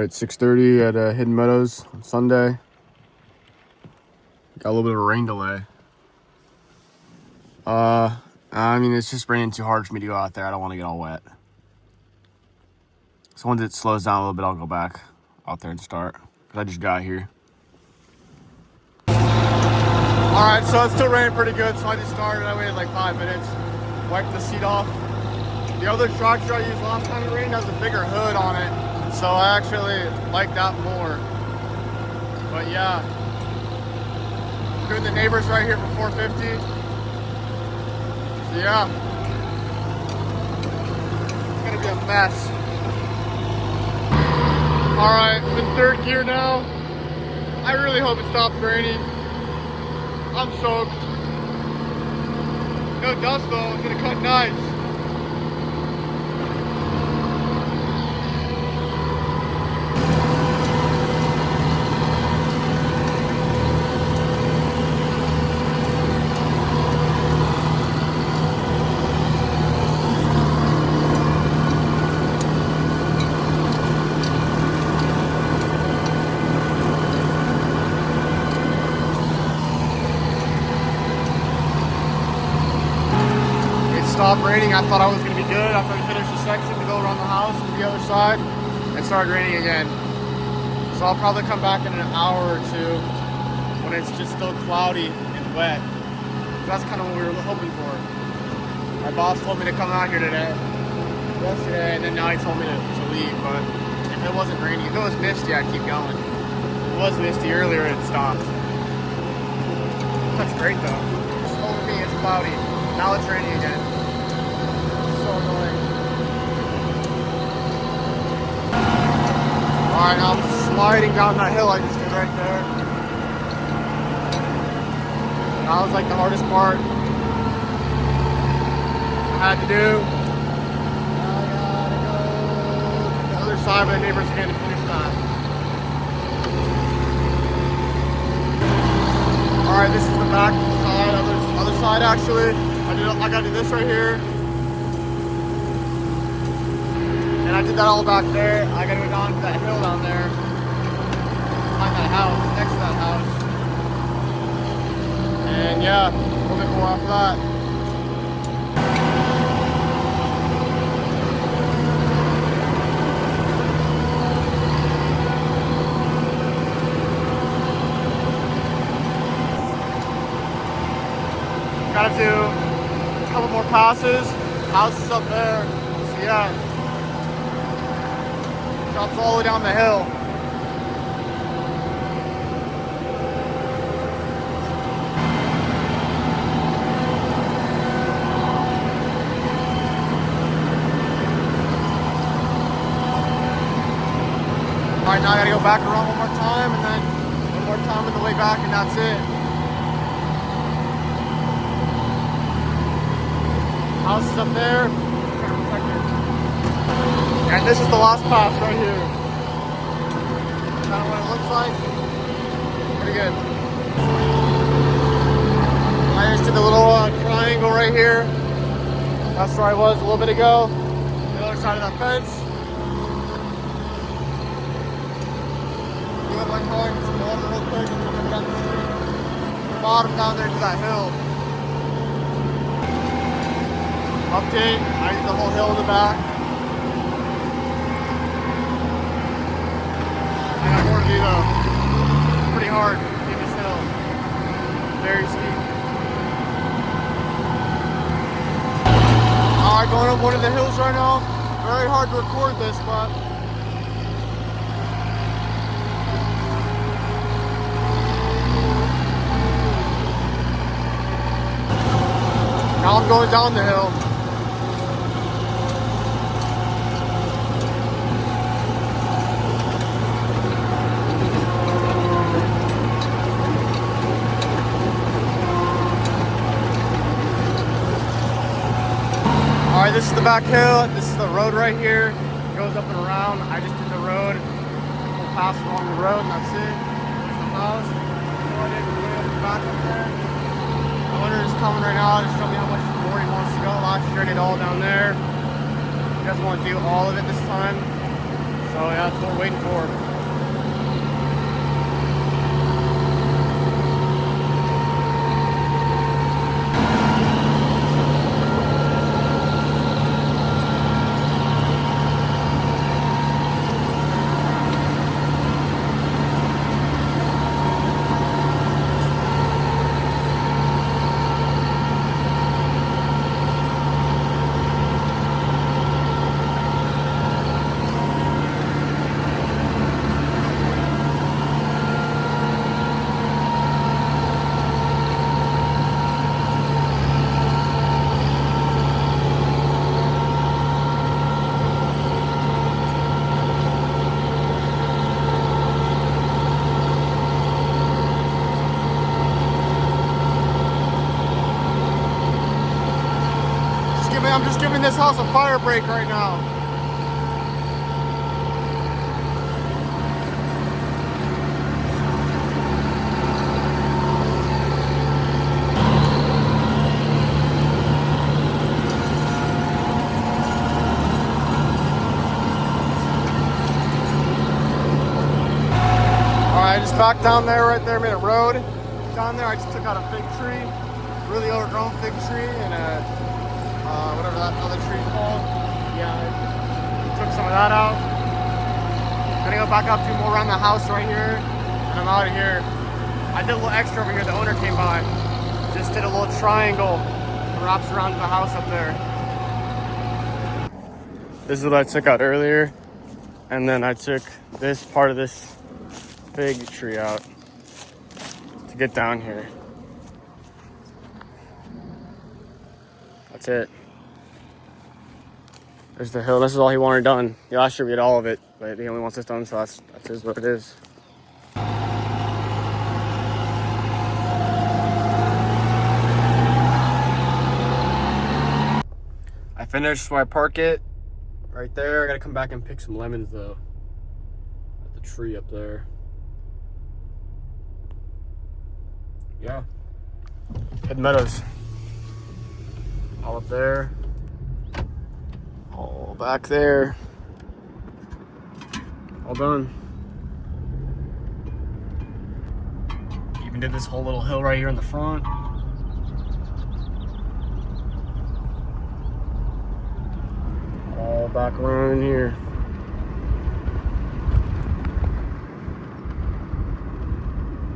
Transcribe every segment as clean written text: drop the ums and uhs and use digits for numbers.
It's 6:30 at Hidden Meadows on Sunday. Got a little bit of a rain delay. I mean, it's just raining too hard for me to go out there. I don't want to get all wet. So once it slows down a little bit, I'll go back out there and start. Because I just got here. Alright, so it's still raining pretty good, so I just started. I waited like 5 minutes. Wiped the seat off. The other tractor I used last time it rained has a bigger hood on it. So I actually like that more. But yeah. Doing the neighbors right here for $4.50. So yeah. It's gonna be a mess. Alright, I'm in third gear now. I really hope it stops raining. I'm soaked. No dust though, it's gonna cut nice. Stopped raining. I thought I was going to be good. I thought we finished the section to go around the house to the other side. It started raining again. So I'll probably come back in an hour or two when it's just still cloudy and wet. That's kind of what we were hoping for. My boss told me to come out here yesterday, and then now he told me to leave. But if it wasn't raining, if it was misty, I'd keep going. If it was misty earlier, it stopped. That's great though. Just over me, it's cloudy. Now it's raining again. So annoying. Alright, now I'm sliding down that hill I just did right there. That was like the hardest part I had to do. Now I gotta go to the other side where the neighbors again to finish that. Alright, this is the back side, other side actually. I gotta do this right here. And I did that all back there. I gotta go down to that hill down there. Behind that house, next to that house. And yeah, a little bit more after that. Gotta do a couple more passes. House is up there. So yeah. Drops all the way down the hill. Alright, now I gotta go back around one more time and then one more time on the way back and that's it. House is up there. And this is the last pass right here. Kind of what it looks like. Pretty good. I just did the little triangle right here. That's where I was a little bit ago. The other side of that fence. Give it my car and some water real quick and then come down the street. Bottom down there to that hill. Update, I did the whole hill in the back. I got more to do though. It's pretty hard in this hill. Very steep. Alright, going up one of the hills right now. Very hard to record this, but now I'm going down the hill. Alright, this is the back hill. This is the road right here. It goes up and around. I just did the road. We'll pass along the road and that's it. There's the house. I did the back up there. The owner is coming right now. Just show me how much more he wants to go. Last year I did all down there. He doesn't want to do all of it this time. So yeah, that's what we're waiting for. I'm just giving this house a fire break right now. Alright, just back down there, right there, made a road. Down there, I just took out a fig tree, really overgrown fig tree, and whatever that other tree is called. Yeah, I took some of that out. Gonna go back up, do more around the house right here, and I'm out of here. I did a little extra over here, the owner came by. Just did a little triangle, wraps around the house up there. This is what I took out earlier, and then I took this part of this fig tree out to get down here. That's it. There's the hill. This is all he wanted done. Last year we did all of it, but he only wants this done, so that's what it is. I finished where I park it right there. I gotta come back and pick some lemons though at the tree up there. Yeah. Hidden Meadows. All up there. All back there. All done. Even did this whole little hill right here in the front. All back around in here.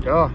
Yeah.